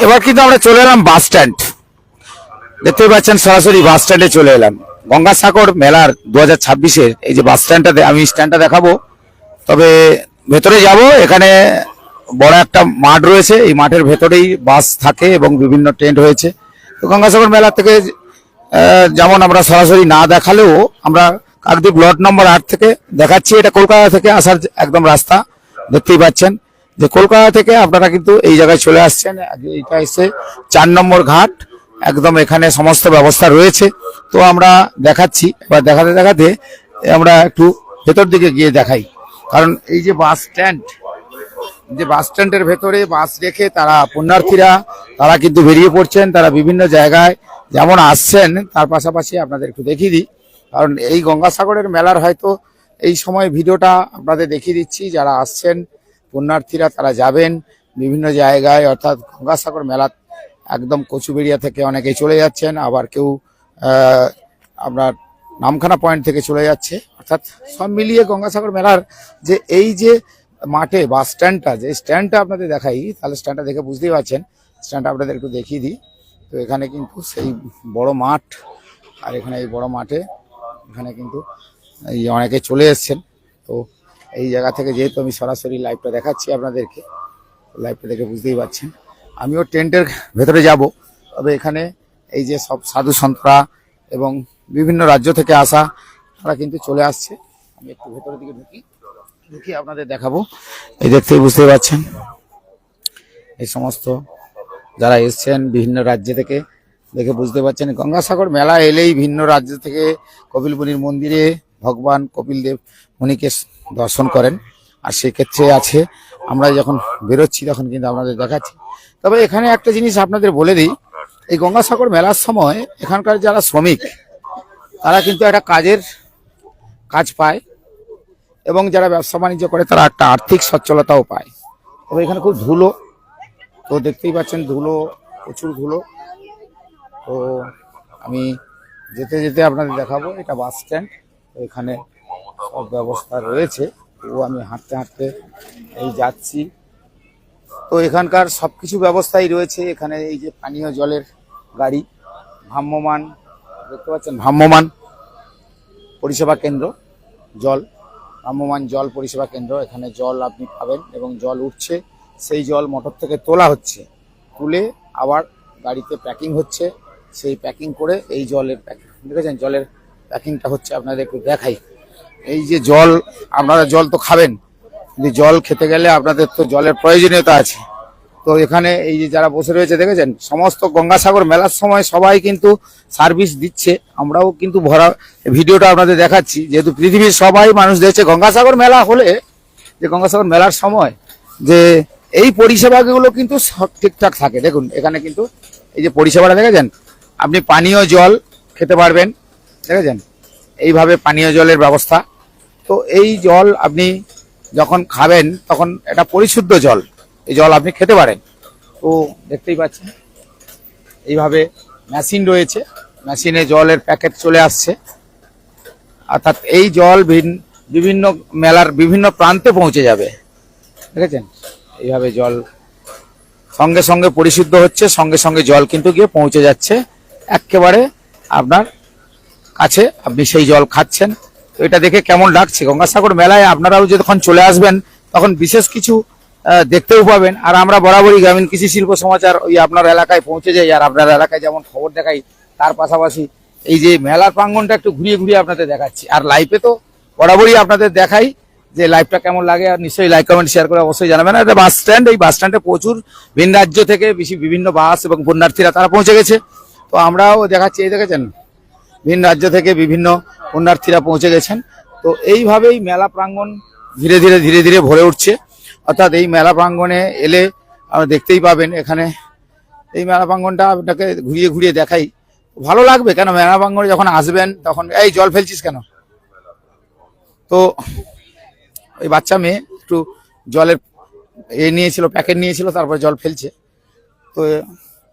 এবার কিন্তু আমরা চলে এলাম বাস স্ট্যান্ড। দেখতে পাচ্ছেন সরাসরি বাস স্ট্যান্ডে চলে এলাম। গঙ্গাসাগর মেলার 2026-এর এই যে বাস স্ট্যান্ডটাতে আমি স্ট্যান্ডটা দেখাবো, তবে ভেতরে যাব। এখানে বড় একটা মাঠ রয়েছে, এই মাঠের ভেতরেই বাস থাকে এবং বিভিন্ন টেন্ট হয়েছে। তো গঙ্গাসাগর মেলা থেকে যেমন আমরা সরাসরি না দেখালেও আমরা কাকদ্বীপ লট নম্বর 8 থেকে দেখাচ্ছি। এটা কলকাতা থেকে আসার একদম রাস্তা, দেখতেই পাচ্ছেন যে কলকাতা থেকে আপনারা কিন্তু এই জায়গায় চলে আসছেন। এইটা এসে 4 নম্বর ঘাট, একদম এখানে সমস্ত ব্যবস্থা রয়েছে। তো আমরা দেখাচ্ছি, এবার দেখাতে দেখাতে আমরা একটু ভেতর দিকে গিয়ে দেখাই। কারণ এই যে বাস স্ট্যান্ডের ভেতরে বাস রেখে তারা পুণ্যার্থীরা তারা কিন্তু বেরিয়ে পড়ছেন, তারা বিভিন্ন জায়গায় যেমন আসছেন, তার পাশাপাশি আপনাদের একটু দেখিয়ে দিই। কারণ এই গঙ্গাসাগরের মেলার হয়তো এই সময় ভিডিওটা আপনাদের দেখিয়ে দিচ্ছি। যারা আসছেন পুণ্যার্থীরা তারা যাবেন বিভিন্ন জায়গায়, অর্থাৎ গঙ্গাসাগর মেলা একদম কচুবেড়িয়া থেকে অনেকেই চলে যাচ্ছেন, আবার কেউ আপনার নামখানা পয়েন্ট থেকে চলে যাচ্ছে। অর্থাৎ সব মিলিয়ে গঙ্গাসাগর মেলার যে এই যে মাঠে বাস স্ট্যান্ডটা, যে স্ট্যান্ডটা আপনাদের দেখাই, তাহলে স্ট্যান্ডটা দেখে বুঝতেই পারছেন। স্ট্যান্ডটা আপনাদের একটু দেখিয়ে দিই। তো এখানে কিন্তু সেই বড় মাঠ, আর এখানে এই বড় মাঠে এখানে কিন্তু এই অনেকে চলে এসছেন। তো এই জায়গা থেকে যেহেতু আমি সরাসরি লাইভটা দেখাচ্ছি আপনাদেরকে, লাইভটা দেখে বুঝতেই পারছেন। আমিও টেন্টের ভেতরে যাব, তবে এখানে এই যে সব সাধু সন্তরা এবং বিভিন্ন রাজ্য থেকে আসা তারা কিন্তু চলে আসছে। আমি একটু ভেতরের দিকে ঢুকি আপনাদের দেখাবো। এই দেখতেই বুঝতে পারছেন এই সমস্ত যারা এসছেন বিভিন্ন রাজ্য থেকে, দেখে বুঝতে পারছেন গঙ্গাসাগর মেলা এলেই ভিন্ন রাজ্য থেকে কপিল মুনির মন্দিরে ভগবান কপিল দেব মুনিকে দর্শন করেন। আর সেক্ষেত্রে আছে আমরা যখন বেরোচ্ছি তখন কিন্তু আপনাদের দেখাচ্ছি। তবে এখানে একটা জিনিস আপনাদের বলে দিই, এই গঙ্গাসাগর মেলার সময় এখানকার যারা শ্রমিক তারা কিন্তু একটা কাজ পায়, এবং যারা ব্যবসা বাণিজ্য করে তারা একটা আর্থিক সচ্ছলতাও পায়। তবে এখানে খুব ধুলো, তো দেখতেই পাচ্ছেন ধুলো, প্রচুর ধুলো। তো আমি যেতে যেতে আপনাদের দেখাবো, এটা বাস স্ট্যান্ড, এখানে সব ব্যবস্থা রয়েছে। তো আমি হাঁটতে হাঁটতে এই যাচ্ছি। তো এখানকার সবকিছু ব্যবস্থাই রয়েছে। এখানে এই যে পানীয় জলের গাড়ি, ভ্রাম্যমান, দেখতে পাচ্ছেন ভ্রাম্যমান পরিষেবা কেন্দ্র, ভ্রাম্যমান জল পরিষেবা কেন্দ্র। এখানে জল আপনি পাবেন এবং জল উঠছে, সেই জল মোটর থেকে তোলা হচ্ছে, তুলে আবার গাড়িতে প্যাকিং হচ্ছে। সেই প্যাকিং করে এই জলের প্যাকিং, দেখেছেন জলের প্যাকিংটা হচ্ছে। আপনাদের একটু দেখাই, এই যে জল, আপনারা জল তো খাবেন, কিন্তু জল খেতে গেলে আপনাদের তো জলের প্রয়োজনীয়তা আছে। তো এখানে এই যে যারা বসে রয়েছে দেখেছেন, সমস্ত গঙ্গাসাগর মেলার সময় সবাই কিন্তু সার্ভিস দিচ্ছে। আমরাও কিন্তু ভরা ভিডিওটা আপনাদের দেখাচ্ছি, যেহেতু পৃথিবীর সবাই মানুষ দেখছে গঙ্গাসাগর মেলা হলে, যে গঙ্গাসাগর মেলার সময় যে এই পরিষেবাগুলো কিন্তু সব ঠিকঠাক থাকে। দেখুন এখানে কিন্তু এই যে পরিষেবাটা দেখেছেন, আপনি পানীয় জল খেতে পারবেন, দেখেছেন এইভাবে পানীয় জলের ব্যবস্থা। তো এই জল আপনি যখন খাবেন তখন এটা পরিশুদ্ধ জল, এই জল আপনি খেতে পারেন। তো দেখতেই পাচ্ছেন এইভাবে মেশিন রয়েছে, মেশিনে জলের প্যাকেট চলে আসছে। অর্থাৎ এই জল বিভিন্ন মেলার বিভিন্ন প্রান্তে পৌঁছে যাবে, দেখেছেন এইভাবে জল সঙ্গে সঙ্গে পরিশুদ্ধ হচ্ছে, সঙ্গে সঙ্গে জল কিন্তু গিয়ে পৌঁছে যাচ্ছে একেবারে আপনার কাছে, আপনি সেই জল খাচ্ছেন। তো এটা দেখে কেমন লাগছে? গঙ্গাসাগর মেলায় আপনারাও যখন চলে আসবেন তখন বিশেষ কিছু দেখতেও পাবেন। আর আমরা বরাবরই গ্রামীণ কৃষি শিল্প সমাচার ওই আপনার এলাকায় পৌঁছে যাই, আর আপনার এলাকায় যেমন খবর দেখাই, তার পাশাপাশি এই যে মেলার প্রাঙ্গণটা একটু ঘুরিয়ে ঘুরিয়ে আপনাদের দেখাচ্ছি। আর লাইভে তো বরাবরই আপনাদের দেখাই, যে লাইভটা কেমন লাগে। আর নিশ্চয়ই লাইক কমেন্ট শেয়ার করে অবশ্যই জানাবেন। এটা বাস স্ট্যান্ড, এই বাস স্ট্যান্ডে প্রচুর ভিন রাজ্য থেকে বিভিন্ন বাস এবং পুণ্যার্থীরা তারা পৌঁছে গেছে। তো আমরাও দেখাচ্ছি, এই দেখেছেন ভিন রাজ্য থেকে বিভিন্ন পুণ্যার্থীরা পৌঁছে গেছেন। তো এইভাবেই মেলা প্রাঙ্গণ ধীরে ধীরে ভরে উঠছে। অর্থাৎ এই মেলা প্রাঙ্গণে এলে আমরা দেখতেই পাবেন, এখানে এই মেলা প্রাঙ্গণটা আপনাকে ঘুরিয়ে ঘুরিয়ে দেখাই, ভালো লাগবে। কেন মেলা প্রাঙ্গণে যখন আসবেন তখন এই জল ফেলছিস কেন? তো ওই বাচ্চা মেয়ে একটু জলের নিয়েছিল, প্যাকেট নিয়েছিল, তারপর জল ফেলছে। তো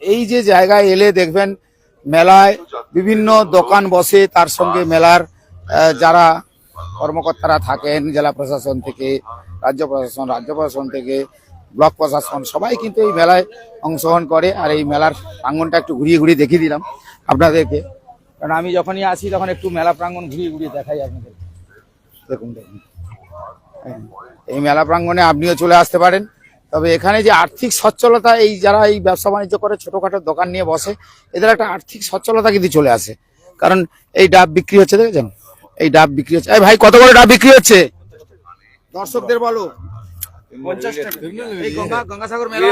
এই যে জায়গায় এলে দেখবেন মেলায় বিভিন্ন দোকান বসে, তার সঙ্গে মেলার যারা কর্মকর্তারা থাকেন জেলা প্রশাসন থেকে, রাজ্য প্রশাসন থেকে ব্লক প্রশাসন সবাই কিন্তু এই মেলায় অংশগ্রহণ করে। আর এই মেলার প্রাঙ্গণটা একটু ঘুরিয়ে ঘুরিয়ে দেখিয়ে দিলাম আপনাদেরকে, কারণ আমি যখনই আসি তখন একটু মেলা প্রাঙ্গণ ঘুরিয়ে ঘুরিয়ে দেখাই আপনাদের। দেখুন দেখুন, এই মেলা প্রাঙ্গণে আপনিও চলে আসতে পারেন। তবে এখানে যে আর্থিক সচ্ছলতা, এই যারা এই ব্যবসা বাণিজ্য করে ছোটখাটো দোকান নিয়ে বসে, এদের একটা আর্থিক সচ্ছলতা কিন্তু চলে আসে। কারণ এই ডাব বিক্রি হচ্ছে, দেখেছেন এই ডাব বিক্রি হচ্ছে। এই ভাই কত করে ডাব বিক্রি হচ্ছে দর্শকদের বলো? 50 টাকা। এই গঙ্গাসাগর মেলা,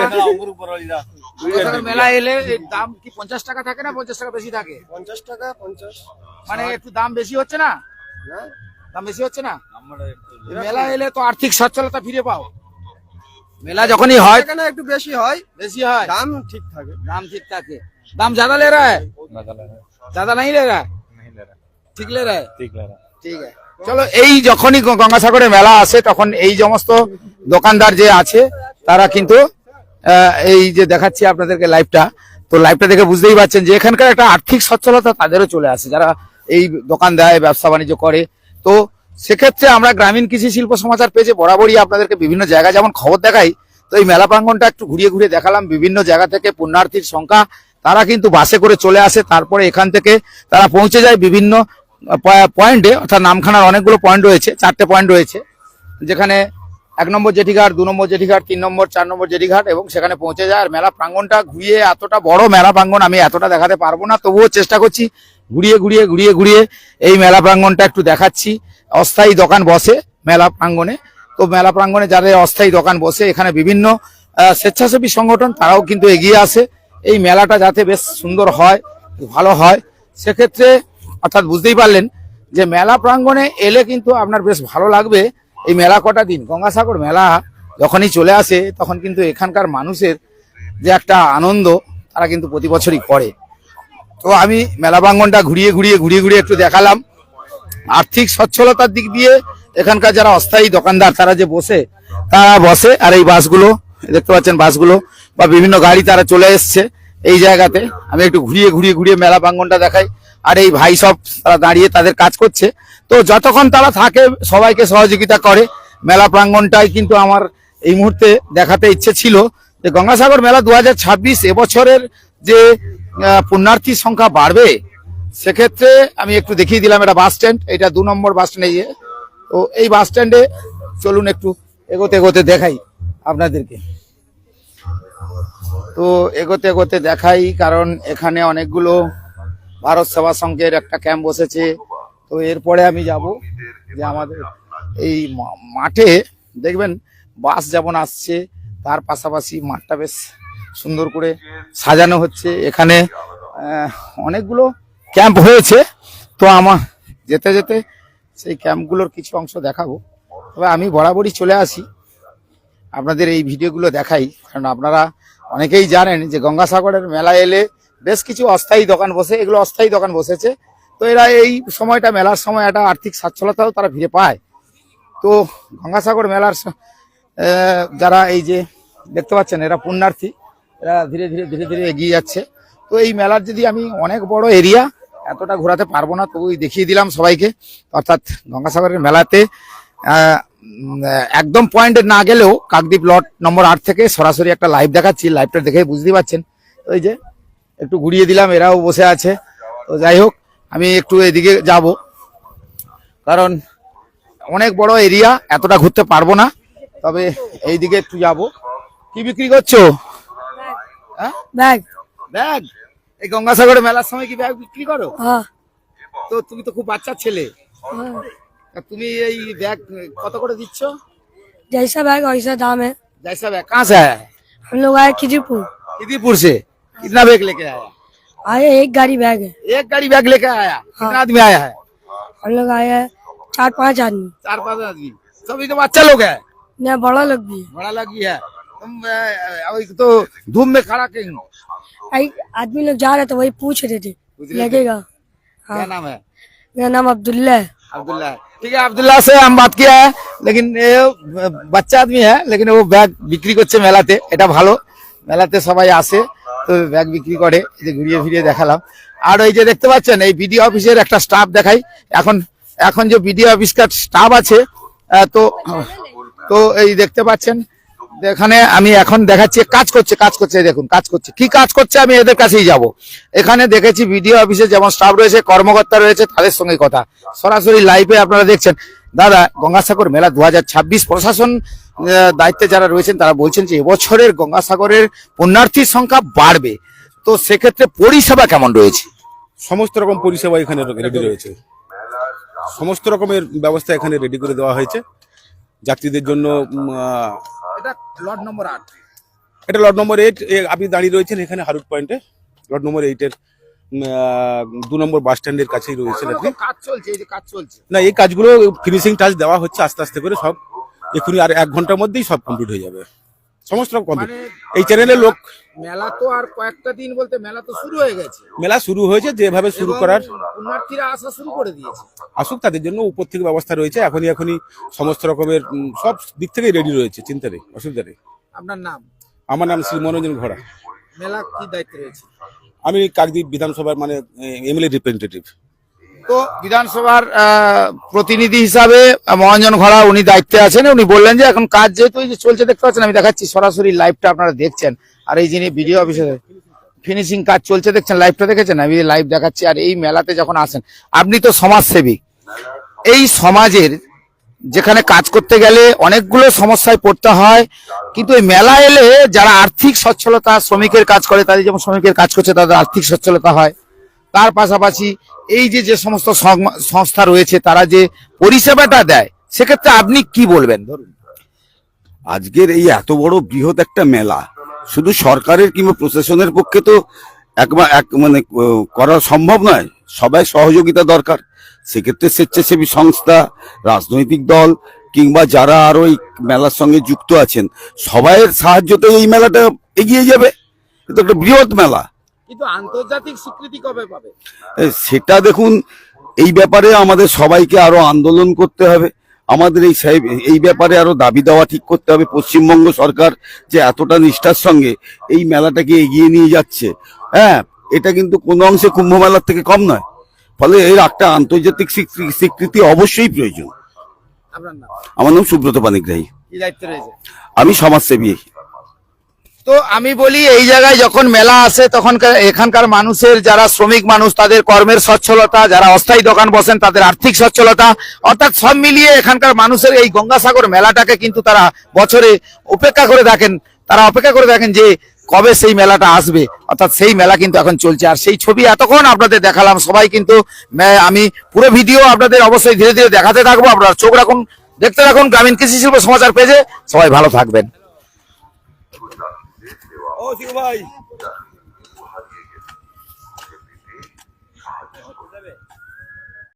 গঙ্গাসাগর মেলা এলে এর দাম কি 50 টাকা থাকে না 50 টাকা বেশি থাকে? 50 টাকা 50 মানে একটু দাম বেশি হচ্ছে না? দাম বেশি হচ্ছে না? মেলা এলে তো আর্থিক সচ্ছলতা ফিরে পাও। मेला যখনই হয় এখানে একটু বেশি হয়, বেশি হয়, দাম ঠিক থাকে। दाम ठीक ठाक है। दाम ज्यादा ले रहा है? ज्यादा नहीं ले रहा है? ठीक ले रहा है? ঠিক আছে। চলো, এই যখনই গঙ্গাসাগরে মেলা আসে তখন এই সমস্ত দোকানদার যে আছে তারা কিন্তু এই যে দেখাচ্ছি আপনাদেরকে লাইভটা, তো লাইভটা দেখে বুঝতেই পারছেন যে এখানকার একটা আর্থিক সচ্ছলতা তাদেরও চলে আসে, যারা এই দোকান দেয় ব্যবসা বাণিজ্য করে। তো সেক্ষেত্রে আমরা গ্রামীণ কৃষি শিল্প সমাচার পেজে বরাবরই আপনাদেরকে বিভিন্ন জায়গায় যেমন খবর দেখাই, তো এই মেলা প্রাঙ্গণটা একটু ঘুরিয়ে ঘুরিয়ে দেখালাম। বিভিন্ন জায়গা থেকে পুণ্যার্থীর সংখ্যা, তারা কিন্তু বাসে করে চলে আসে, তারপরে এখান থেকে তারা পৌঁছে যায় বিভিন্ন পয়েন্টে, অর্থাৎ নামখানার অনেকগুলো পয়েন্ট রয়েছে, 4টে পয়েন্ট রয়েছে, যেখানে 1 নম্বর জেটিঘাট, 2 নম্বর জেটিঘাট, 3 নম্বর 4 নম্বর জেটিঘাট, এবং সেখানে পৌঁছে যায়। আর মেলা প্রাঙ্গণটা ঘুরিয়ে, এতটা বড় মেলা প্রাঙ্গণ আমি এতটা দেখাতে পারবো না, তবুও চেষ্টা করছি ঘুরিয়ে ঘুরিয়ে ঘুরিয়ে ঘুরিয়ে এই মেলা প্রাঙ্গণটা একটু দেখাচ্ছি। অস্থায়ী দোকান বসে মেলা প্রাঙ্গণে, তো মেলা প্রাঙ্গণে যাদের অস্থায়ী দোকান বসে, এখানে বিভিন্ন স্বেচ্ছাসেবী সংগঠন তারাও কিন্তু এগিয়ে আসে এই মেলাটা যাতে বেশ সুন্দর হয়, ভালো হয়। সেক্ষেত্রে অর্থাৎ বুঝতেই পারলেন যে মেলা প্রাঙ্গণে এলে কিন্তু আপনার বেশ ভালো লাগবে। এই মেলা কটা দিন, গঙ্গাসাগর মেলা যখনই চলে আসে তখন কিন্তু এখানকার মানুষের যে একটা আনন্দ, তারা কিন্তু প্রতি বছরই করে। তো আমি মেলা প্রাঙ্গণটা ঘুরিয়ে ঘুরিয়ে ঘুরিয়ে ঘুরিয়ে একটু দেখালাম। আর্থিক সচ্ছলতার দিক দিয়ে এখানকার যারা অস্থায়ী দোকানদার তারা যে তারা বসে। আর এই বাসগুলো দেখতে পাচ্ছেন, বাসগুলো বা বিভিন্ন গাড়ি তারা চলে এসছে এই জায়গাতে। আমি একটু ঘুরিয়ে ঘুরিয়ে ঘুরিয়ে মেলা প্রাঙ্গণটা দেখাই। আর এই ভাই সব তারা দাঁড়িয়ে তাদের কাজ করছে, তো যতক্ষণ তারা থাকে সবাইকে সহযোগিতা করে। মেলা প্রাঙ্গণটাই কিন্তু আমার এই মুহূর্তে দেখাতে ইচ্ছে ছিল যে গঙ্গাসাগর মেলা 2026 এবছরের যে পুণ্যার্থীর সংখ্যা বাড়বে, সেক্ষেত্রে আমি একটু দেখিয়ে দিলাম। এটা বাস স্ট্যান্ড, এটা 2 নম্বর বাস স্ট্যান্ড। তো এই বাস স্ট্যান্ডে চলুন একটু এগোতে এগোতে দেখাই আপনাদেরকে। তো এগোতে এগোতে দেখাই, কারণ এখানে অনেকগুলো ভারত সেবা সংঘের একটা ক্যাম্প বসেছে। তো এরপরে আমি যাব যে আমাদের এই মাঠে দেখবেন বাস যেমন আসছে, তার পাশাপাশি মাঠটা বেশ সুন্দর করে সাজানো হচ্ছে। এখানে অনেকগুলো ক্যাম্প হয়েছে, তো আমার যেতে যেতে সেই ক্যাম্পগুলোর কিছু অংশ দেখাবো। তবে আমি বরাবরই চলে আসি আপনাদের এই ভিডিওগুলো দেখাই, কারণ আপনারা অনেকেই জানেন যে গঙ্গাসাগরের মেলা এলে বেশ কিছু অস্থায়ী দোকান বসে, এগুলো অস্থায়ী দোকান বসেছে। তো এরা এই সময়টা, মেলার সময় একটা আর্থিক সচ্ছলতাও তারা ফিরে পায়। তো গঙ্গাসাগর মেলার যারা এই যে দেখতে পাচ্ছেন, এরা পুণ্যার্থী, এরা ধীরে ধীরে ধীরে ধীরে এগিয়ে যাচ্ছে। তো এই মেলার যদি আমি অনেক বড় এরিয়া এতটা ঘোরাতে পারবো না, তবুই দেখিয়ে দিলাম সবাইকে। অর্থাৎ গঙ্গাসাগরের মেলাতে একদম পয়েন্টে না গেলেও কাকদ্বীপ লট নম্বর 8 থেকে সরাসরি একটা লাইভ দেখাচ্ছি। লাইভটা দেখে বুঝতেই পারছেন। ওই যে একটু ঘুরিয়ে দিলাম, এরাও বসে আছে। তো যাই হোক, আমি একটু এদিকে যাব, কারণ অনেক বড় এরিয়া, এতটা ঘুরতে পারবো না। তবে এইদিকে একটু যাব। কি বিক্রি করছো? ব্যাগ। ব্যাগ? এই গঙ্গাসাগরের মেলার সময় কি ব্যাগ বিক্রি করো? हाँ তো তুমি তো খুব বাচ্চা ছেলে, हाँ। তা তুমি এই ব্যাগ কত করে দিচ্ছ? जैसा बैग वैसा दाम है। जैसा बैग कहाँ से आया है? हम लोग आए खिजीपुर, खिदीपुर से। कितना बैग लेके आया? आए एक गाड़ी बैग है। एक गाड़ी बैग लेके आया। कितना आदमी आया है? हम लोग आए हैं 4-5 आदमी। 4-5 आदमी। सभी तो बच्चा लोग है, न बड़ा लोग भी है। बड़ा लग भी है। तुम अभी तो धूप में खड़ा क्यों? आदमी लोग जा रहे तो वही पूछ रहे थे पूछ रहे थे? लगेगा। क्या हाँ, नाम है? मेरा नाम अब्दुल्ला है। अब्दुल्ला है। ठीक है, अब्दुल्ला से हम बात किया है, लेकिन ये बच्चा आदमी है, लेकिन वो बैग बिक्री করছে মেলাতে। এটা ভালো, মেলাতে সবাই আসে তো ব্যাগ বিক্রি করে। এই যে ঘুরিয়ে ফিরিয়ে দেখালাম। আর ওই যে দেখতে পাচ্ছেন, এই বিডিও অফিসের একটা স্টাফ দেখাই। এখন যে বিডিও অফিসকার স্টাফ আছে, তো তো এই দেখতে পাচ্ছেন এখানে আমি এখন দেখাচ্ছি কাজ করছে দেখুন কাজ করছে কি কাজ করছে, আমি এদের কাছেই যাব। এখানে দেখেছি ভিডিও অফিসে যেমন স্টাফ রয়েছে, কর্মকর্তা রয়েছে, তাদের সঙ্গে কথা সরাসরি লাইভে আপনারা দেখছেন। দাদা, গঙ্গাসাগর মেলা 2026 প্রশাসন দায়িত্বে যারা রয়েছেন তারা বলছেন যে এবছরের গঙ্গাসাগরের পুণ্যার্থীর সংখ্যা বাড়বে, তো সেক্ষেত্রে পরিষেবা কেমন রয়েছে? সমস্ত রকম পরিষেবা এখানে রেডি রয়েছে, সমস্ত রকমের ব্যবস্থা এখানে রেডি করে দেওয়া হয়েছে যাত্রীদের জন্য। এটা লট নম্বর 8। এটা লট নম্বর 8, আপনি দাঁড়িয়ে রয়েছেন এখানে হারুট পয়েন্টে, লট নম্বর 8-এর 2 নম্বর বাস স্ট্যান্ডের কাছেই রয়েছেন আর কি। কাজ চলছে, এই যে কাজ চলছে, না, এই কাজগুলো ফিনিশিং টাচ দেওয়া হচ্ছে আস্তে আস্তে করে, সব এক্ষুনি আর 1 ঘন্টার মধ্যেই সব কমপ্লিট হয়ে যাবে, সমস্ত রকম কমপ্লিট। এই চ্যানেলের লোক, মেলা তো আর কয়েকটা দিন বলতে মেলা তো শুরু হয়ে গেছে, মেলা শুরু হয়েছে, যেভাবে শুরু করার পুণ্যার্থীরা আসা শুরু করে দিয়েছে। আসুক, তাদের জন্য উপর থেকে ব্যবস্থা রয়েছে, এখনই সমস্ত রকমের সব দিক থেকেই রেডি রয়েছে, চিন্তা নেই, অসুবিধা নেই। আপনার নাম? আমার নাম শ্রী মনোরঞ্জন ঘোড়া। মেলা কি দায়িত্ব রয়েছে? আমি কাকদ্বীপ বিধানসভার মানে এমএলএ রিপ্রেজেন্টেটিভ। তো বিধানসভার প্রতিনিধি হিসাবে মনোরঞ্জন ঘোড়া উনি দায়িত্বে আছেন। উনি বললেন যে এখন কাজ যেহেতু এই যে চলছে দেখতে পাচ্ছেন, আমি দেখাচ্ছি সরাসরি লাইভটা আপনারা দেখছেন। আর এই যিনি ভিডিও অফিসার, ফিনিশিং কাজ চলছে দেখছেন, লাইভটা দেখেছেন, আমি লাইভ দেখাচ্ছি। আর এই মেলাতে যখন আসেন, আপনি তো সমাজসেবী, এই সমাজের যেখানে কাজ করতে গেলে অনেকগুলো সমস্যায় পড়তে হয়, কিন্তু এই মেলা এলে যারা আর্থিক সচ্ছলতা, শ্রমিকের কাজ করে, তাদের যেমন শ্রমিকের কাজ করছে তাদের আর্থিক সচ্ছলতা হয়। তার পাশাপাশি এই যে সমস্ত সংস্থা রয়েছে তারা যে পরিষেবাটা দেয়, সেক্ষেত্রে আপনি কি বলবেন? ধরুন আজকের এই এত বড় বৃহৎ একটা মেলা শুধু সরকারের কিংবা প্রশাসনের পক্ষে তো করা সম্ভব নয়, সবাই সহযোগিতা দরকার। সেক্ষেত্রে স্বেচ্ছাসেবী সংস্থা, রাজনৈতিক দল কিংবা যারা আরো এই মেলার সঙ্গে যুক্ত আছেন, সবাইয়ের সাহায্যতে এই মেলাটা এগিয়ে যাবে। এটা একটা বৃহৎ মেলা, কিন্তু আন্তর্জাতিক স্বীকৃতি কবে পাবে? সেটা দেখুন, এই ব্যাপারে আমাদের সবাইকে আরো আন্দোলন করতে হবে। আমাদের এই ব্যাপারে আরো দাবি দেওয়া ঠিক করতে হবে। পশ্চিমবঙ্গ সরকার যে এতটা নিষ্ঠার সঙ্গে এই মেলাটাকে এগিয়ে নিয়ে যাচ্ছে, হ্যাঁ, এটা কিন্তু কোনো অংশে কুম্ভ মেলার থেকে কম নয়। ফলে এর একটা আন্তর্জাতিক স্বীকৃতি অবশ্যই প্রয়োজন। আপনার নাম? আমার নাম সুব্রত পানিগ্রাহী। কি দায়িত্ব রয়েছে? আমি সমাজসেবী। তো আমি বলি, এই জায়গায় যখন মেলা আসে তখন এখানকার মানুষের যারা শ্রমিক মানুষ তাদের কর্মের সচ্ছলতা, যারা অস্থায়ী দোকান বসেন তাদের আর্থিক সচ্ছলতা, অর্থাৎ সব মিলিয়ে এখানকার মানুষের এই গঙ্গাসাগর মেলাটাকে কিন্তু তারা বছরে অপেক্ষা করে দেখেন। তারা অপেক্ষা করে দেখেন যে কবে সেই মেলাটা আসবে, অর্থাৎ সেই মেলা কিন্তু এখন চলছে। আর সেই ছবি এতক্ষণ আপনাদের দেখালাম, সবাই কিন্তু আমি পুরো ভিডিও আপনাদের অবশ্যই ধীরে ধীরে দেখাতে থাকবো। আপনারা চোখ রাখুন, দেখতে রাখুন গ্রামীণ কৃষি শিল্প সমাচার পেজে। সবাই ভালো থাকবেন। ও শিবু ভাই,